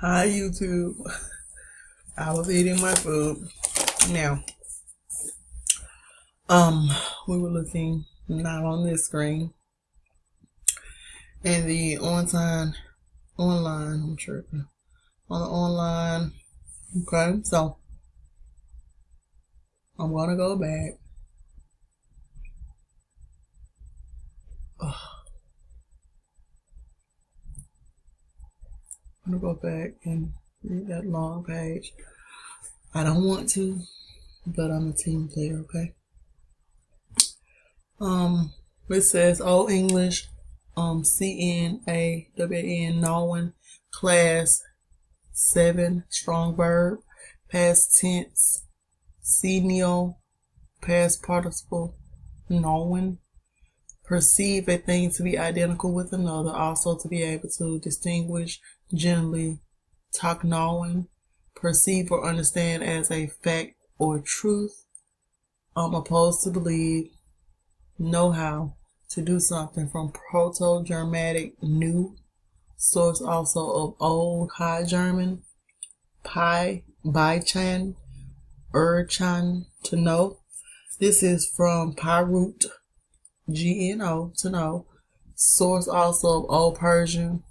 Hi YouTube. I was eating my food. Now, we were looking not on this screen and the online, I'm tripping. On the online, okay, so I'm gonna go back. I'm gonna go back and read that long page. I don't want to, but I'm a team player, okay? It says Old English, CNAWN, knowing, class 7, strong verb, past tense, senile, past participle, knowing, perceive a thing to be identical with another, also to be able to distinguish generally, talk knowing, perceive or understand as a fact or truth, opposed to believe, know how, to do something, from Proto-Germanic new, source also of Old High German, pi, chan, chan, to know. This is from pi root, GNO, to know. Source also of Old Persian,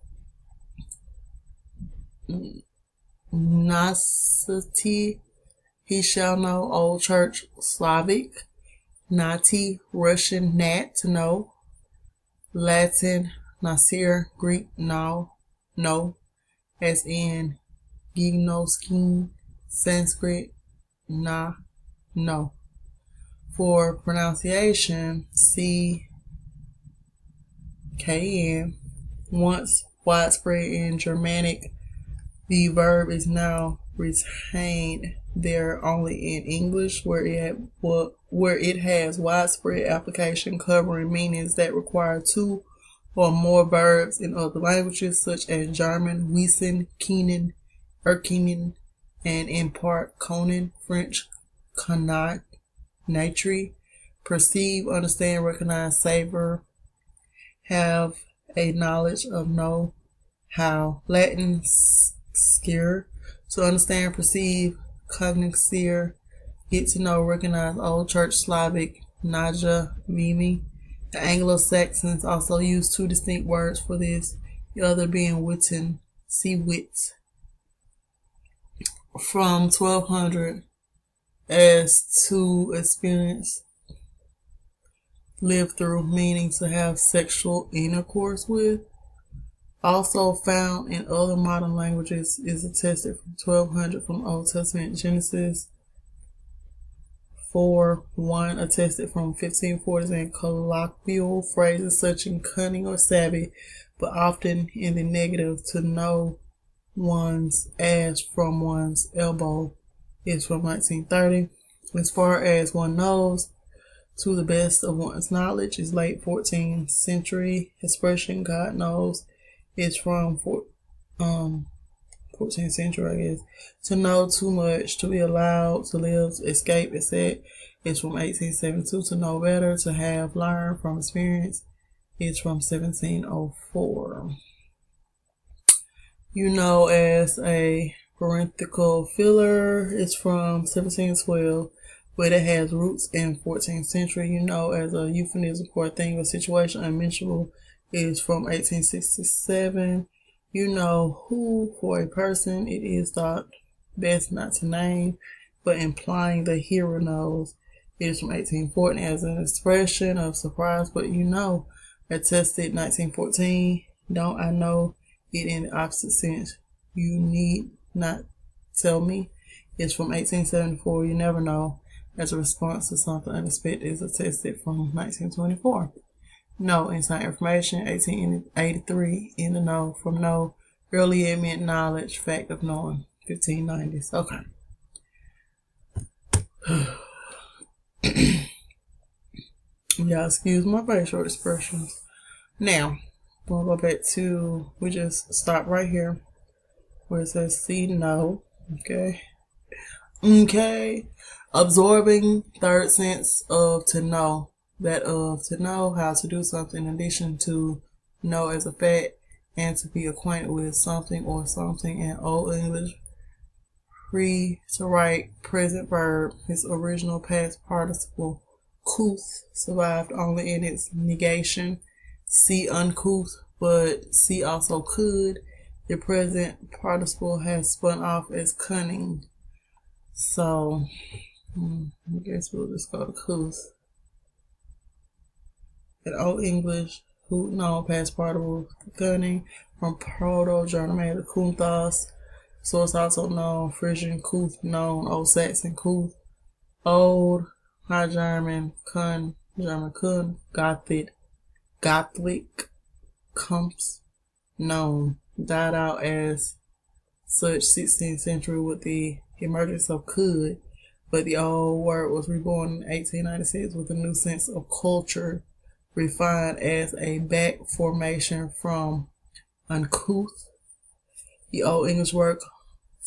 Nasati, he shall know. Old Church Slavic, Nati, Russian, nat, to know. Latin, Nasir, Greek, know, as in gignoskin, Sanskrit, na, no. For pronunciation, CKN, once widespread in Germanic, the verb is now retained there only in English, where it has widespread application, covering meanings that require two or more verbs in other languages such as German, wissen, kennen, erkennen, and in part Konen, French, connaître, nature, perceive, understand, recognize, savor, have a knowledge of, know how. Latin, scere, to understand, perceive, cognoscere, get to know, recognize. Old Church Slavic, naja, vimi. The Anglo-Saxons also use two distinct words for this, the other being witten, see wit. From 1200, as to experience, live through, meaning to have sexual intercourse with. Also found in other modern languages, is attested from 1200 from Old Testament Genesis 4:1, attested from 1540s, and colloquial phrases such as cunning or savvy, but often in the negative, to know one's ass from one's elbow, is from 1930. As far as one knows, to the best of one's knowledge, is late 14th century. Expression God knows is from 14th century, I guess. To know too much, to be allowed to live, escape, etc. is from 1872. To know better, to have learned from experience, is from 1704. You know, as a parenthetical filler, is from 1712, but it has roots in 14th century. You know, as a euphemism for a thing or situation unmentionable, is from 1867. You know, who for a person it is thought best not to name, but implying the hearer knows, is from 1840. As an expression of surprise, but you know, attested 1914. Don't I know it in the opposite sense? You need not tell me, is from 1874. You never know, as a response to something unexpected, is attested from 1924. No, inside information, 1883. In the know, from know, early it meant knowledge, fact of knowing, 1590s. Okay. Y'all excuse my facial expressions. Now, we'll go back to, we just stop right here where it says see, know. Okay. Absorbing third sense of to know. That of to know how to do something, in addition to know as a fact, and to be acquainted with something or something. In Old English, free to write present verb, its original past participle couth survived only in its negation. See uncouth, but see also could. The present participle has spun off as cunning. So, I guess we'll just go to couth. In Old English, who known past participle cunning from Proto-Germanic kunthos. So it's also known Frisian couth, known Old Saxon couth, Old High German kun, German kun, Gothic Kumps, known, died out as such 16th century with the emergence of could, but the old word was reborn in 1896 with a new sense of culture, refined as a back formation from uncouth. The Old English word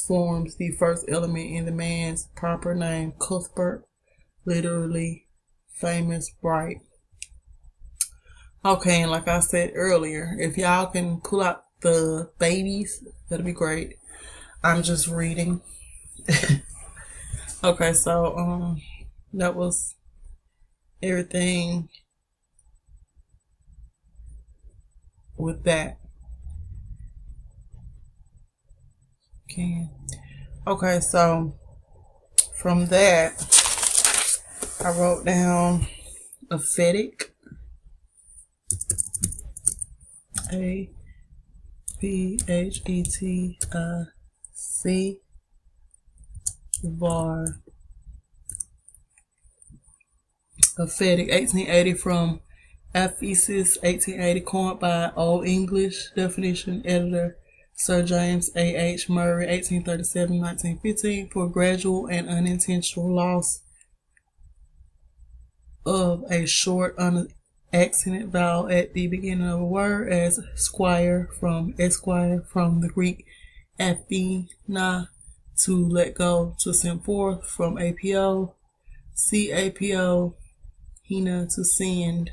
forms the first element in the man's proper name, Cuthbert, literally famous, bright. Okay, and like I said earlier, if y'all can pull out the babies, that'll be great. I'm just reading. Okay, so that was everything with that. Okay, so from that, I wrote down aphetic. A-P-H-E-T-I-C. Var. Aphetic, 1880 from Aphesis, 1880, coined by Old English definition editor Sir James A.H. Murray, 1837-1915, for gradual and unintentional loss of a short unaccented vowel at the beginning of a word, as squire from esquire, from the Greek aphina, to let go, to send forth, from APO, CAPO, hina, to send,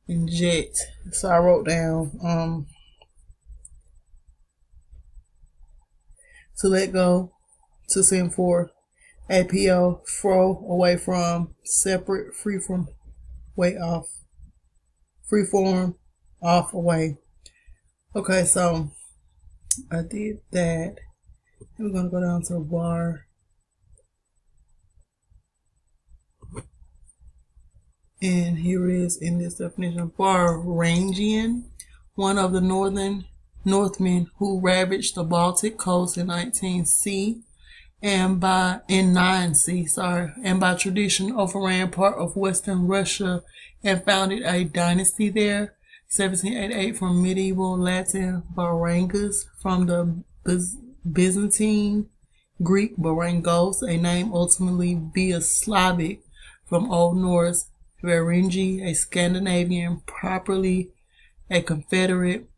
and jet. So I wrote down to let go, to send forth, APO, fro, away from, separate, free from, way off, free form, off, away. Okay, so I did that. We're going to go down to var. And here it is in this definition. Varangian, one of the Northmen who ravaged the Baltic coast in 19C and by tradition overran part of Western Russia and founded a dynasty there. 1788 from medieval Latin Varangus, from the Byzantine Greek Varangos, a name ultimately via Slavic from Old Norse Varangi, a Scandinavian, properly a confederate,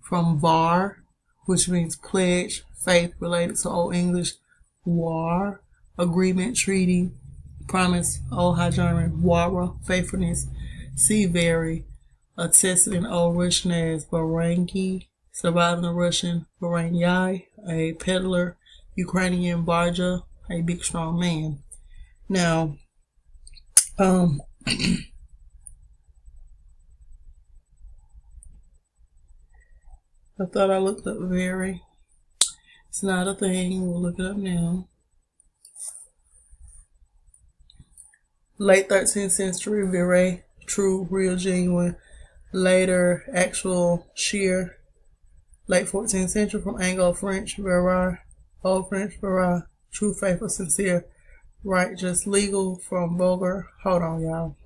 from var, which means pledge, faith, related to Old English war, agreement, treaty, promise, Old High German wara, faithfulness, see very, attested in Old Russian as Varangi, surviving the Russian Varanyai, a peddler, Ukrainian Barja, a big strong man. Now, I thought I looked up very. It's not a thing. We'll look it up now. Late 13th century, vere, true, real, genuine. Later, actual, sheer. Late 14th century, from Anglo-French, vera, Old French, vera, true, faithful, sincere, right, just, legal, from vulgar. Hold on, y'all.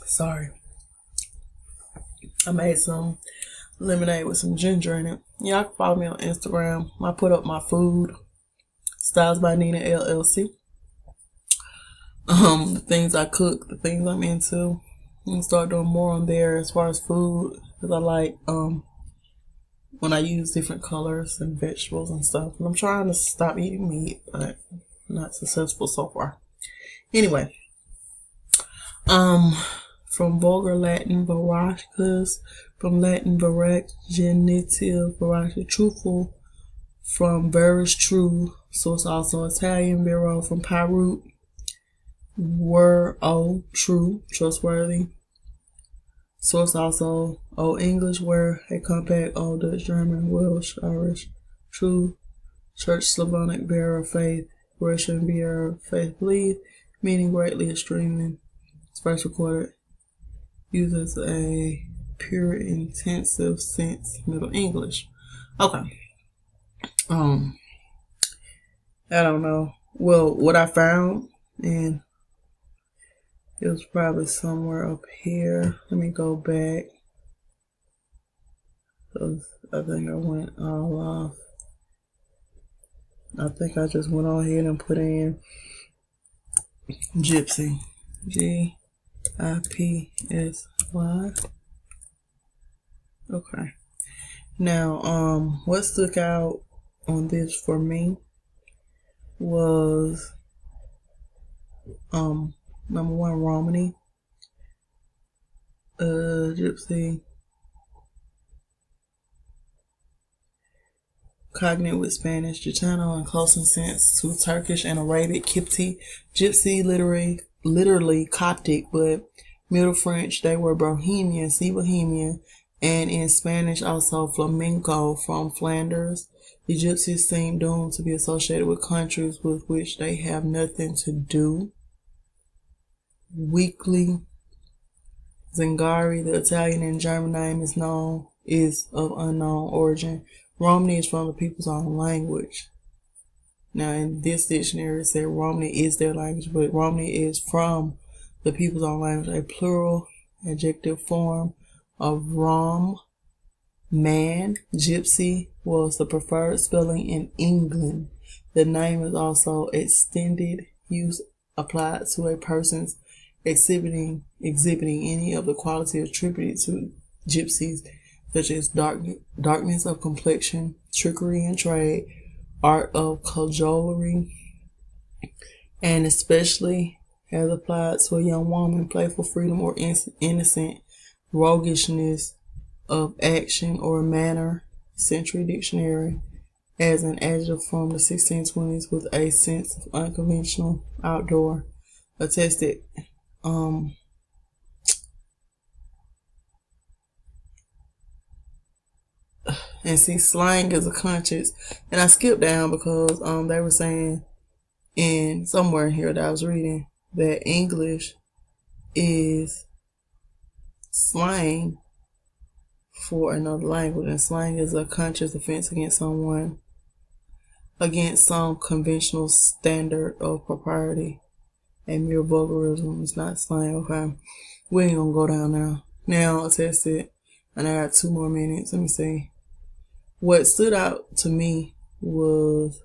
Sorry. I made some lemonade with some ginger in it. Y'all can follow me on Instagram. I put up my food, StylesbyNina LLC. The things I cook, the things I'm into. I'm gonna start doing more on there as far as food, because I like when I use different colors and vegetables and stuff. And I'm trying to stop eating meat, but not successful so far. Anyway, From vulgar Latin veracious, from Latin verax, genitive, veracious, truthful, from verus, true, so it's also Italian, vero, from pyroot, word, true, trustworthy, so it's also Old English, where a compact, Old Dutch, German, Welsh, Irish, true, Church Slavonic, vero, faith, Russian, vero, faith, believe, meaning greatly, extremely. It's first recorded uses a pure intensive sense, Middle English. Okay. I don't know. Well, what I found, and it was probably somewhere up here. Let me go back. I think I went all off. I think I just went on ahead and put in Gypsy. Gypsy. Okay. Now, what stuck out on this for me was number one, Romany. Gypsy. Cognate with Spanish, Gitano, and close in sense to Turkish and Arabic, Kipti. Gypsy, literally Coptic, but Middle French, they were Bohemian, see Bohemian, and in Spanish also flamenco, from Flanders. The Gypsies seem doomed to be associated with countries with which they have nothing to do. Weekly, Zingari, the Italian and German name is of unknown origin. Romany is from the people's own language. Now, in this dictionary, it said Romany is their language, but Romany is from the people's own language, a plural adjective form of Rom, man. Gypsy was the preferred spelling in England. The name is also extended use applied to a person's exhibiting any of the qualities attributed to gypsies, such as darkness of complexion, trickery in trade, art of cajolery, and especially as applied to a young woman, playful freedom or innocent roguishness of action or manner. Century Dictionary as an adjective from the 1620s with a sense of unconventional, outdoor, attested. And see, slang is a conscious, and I skipped down because they were saying in somewhere in here that I was reading that English is slang for another language, and slang is a conscious offense against someone, against some conventional standard of propriety, and mere vulgarism is not slang. Okay, we ain't gonna go down now. Now I tested, and I got 2 more minutes. Let me see. What stood out to me was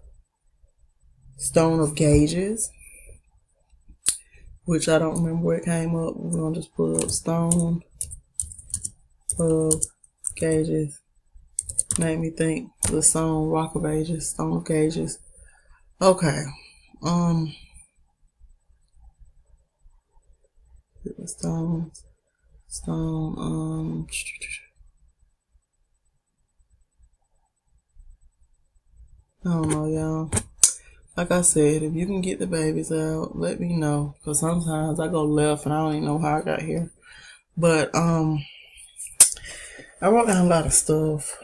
stone of gauges, which I don't remember where it came up. We're gonna just put up stone of gauges. Made me think the song Rock of Ages, Stone of Gauges. Okay. Stone, I don't know, y'all. Like I said, if you can get the babies out, let me know. Because sometimes I go left and I don't even know how I got here. But, I wrote down a lot of stuff.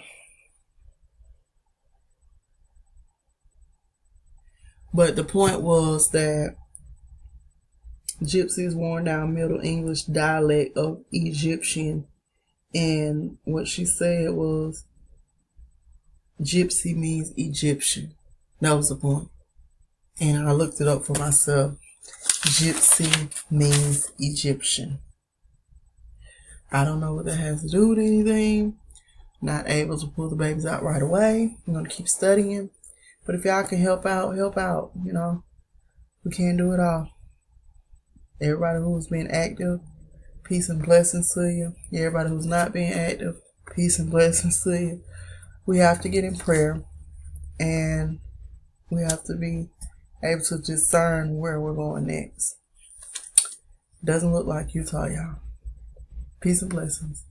But the point was that Gypsy is worn down Middle English dialect of Egyptian. And what she said was, Gypsy means Egyptian. That was the point. And I looked it up for myself. Gypsy means Egyptian. I don't know what that has to do with anything. Not able to pull the babies out right away. I'm going to keep studying. But if y'all can help out, help out. You know, we can't do it all. Everybody who's been active, peace and blessings to you. Everybody who's not being active, peace and blessings to you. We have to get in prayer, and we have to be able to discern where we're going next. Doesn't look like Utah, y'all. Peace and blessings.